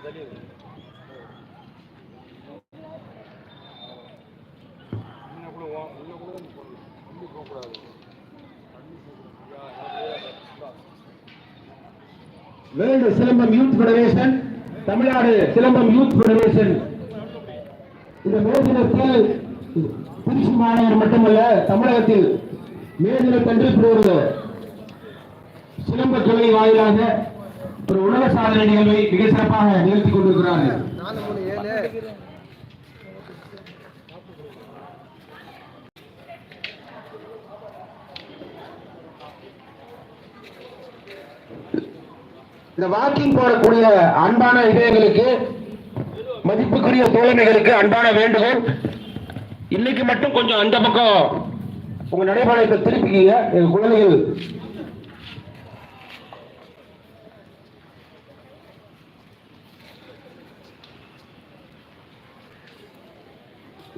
World silambam youth federation, Tamil Nadu silambam youth federation இந்த மே தினத்தில் திருச்சி மாநகர் மட்டுமல்ல தமிழகத்தில் மே தினத்தன்று ஒரு சிலம்ப கலை வாயிலாக ஒரு உலக சாதனை நிகழ்வை மிக சிறப்பாக நிகழ்த்திக் கொண்டிருக்கிறார்கள். இந்த வாக்கிங் போடக்கூடிய அன்பான இதயங்களுக்கு, மதிப்புக்குரிய தோழமைகளுக்கு அன்பான வேண்டுகோள், இன்னைக்கு மட்டும் கொஞ்சம் அந்த பக்கம் உங்க நடைபாளையத்தை திருப்பிக்கீங்க. எங்க குழந்தைகள்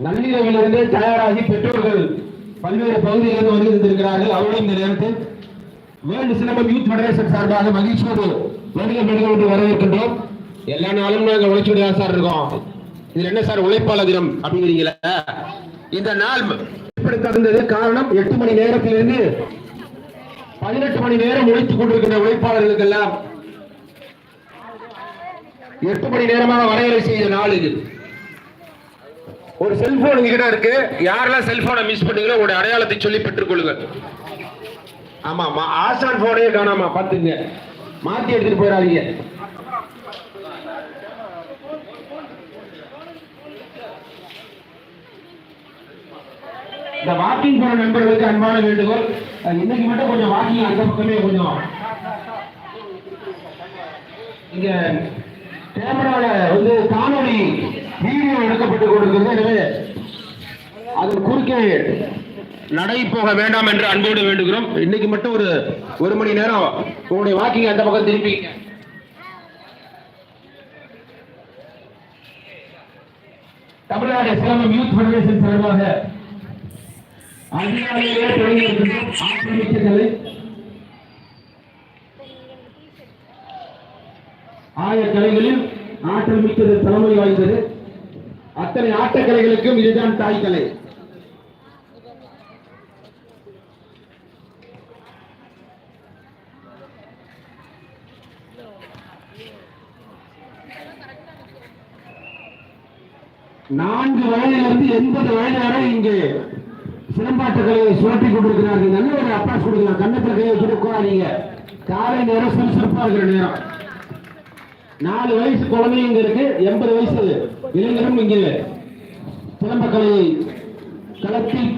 நள்ளிரவிலிருந்து தயாராகி பெற்றோர்கள் பல்வேறு பகுதிகளிலிருந்து வருகிறார்கள். அவர்களும் இந்த நேரத்தில் வேர்ல்டு சிலம்பம் யூத் ஃபெடரேஷன் சார்பாக மகிழ்ச்சியோடு வேண்டுகோள் வரவேற்கின்றோம். எல்லா நாளும் நாங்கள் உழைச்சுடைய சார் இருக்கோம். இது என்ன சார் உழைப்பாளர் தினம் அப்படிங்கிறீங்களா? இந்த நாள் தந்தது காரணம் 8 மணி நேரத்திலிருந்து 18 மணி நேரம் உழைத்துக் கொண்டிருக்கின்ற உழைப்பாளர்களுக்கு எல்லாம் 8 மணி நேரமாக வரையறை செய்த நாள் இது. ஒரு செல்போன் உங்ககிட்ட இருக்கு. யாரெல்லாம் செல்போனை மிஸ் பண்ணீங்களோ உங்களுடைய அடையாளத்தை சொல்லி பெற்றுக் கொள்ளுங்கள். ஆமா, ஆசான் போனே காணாமா, பாத்துங்க, மாத்தி எடுத்துட்டு போயிடாதீங்க. இந்த வாக்கிங் போன நண்பர்களுக்கு அன்பான வேண்டுகோள், இன்னைக்கு மட்டும் கொஞ்சம் வாக்கிங் அந்த பக்கமே கொஞ்சம் இங்க கேமரால காணொலி வீடியோ எடுக்கப்பட்டுக் கொண்டிருக்கிறது. எனவே அதன் குறுக்கே நடை போக வேண்டாம் என்று அன்போடு வேண்டுகிறோம். இன்னைக்கு மட்டும் ஒரு மணி நேரம் உங்களுடைய வாக்கிங் அந்த பக்கம் திருப்பி. தமிழ்நாடு சிலம்பம் யூத் ஃபெடரேஷன் சார்பாக அதிகாலையிலே தொடங்கியிருக்கின்றோம். ஆற்றமிக்க கலை, ஆயக்கலைகளில் ஆற்றல் மிக்கது, தலைமை வாய்ந்தது. அத்தனை ஆட்டக்கலைகளுக்கும் இதுதான் தாய்க்கலை. நான்கு வயதிலிருந்து 80 வயது வரை இங்கு சிலம்பாட்டக்கலையை சுழற்றி கொண்டிருக்கிறார்கள். நல்ல ஒரு அப்பாஸ் கொடுக்கலாம். கண்ணத்தில் கையை வச்சுட்டு உட்காராதீங்க. காலை நேரம் சுறுசுறுப்பா இருக்கிற நேரம். 4 வயசு குழந்தைங்க இங்க இருக்கு, 80 வயசு இளைஞரும் இங்கே சிலம்பக்கலையை களத்தில்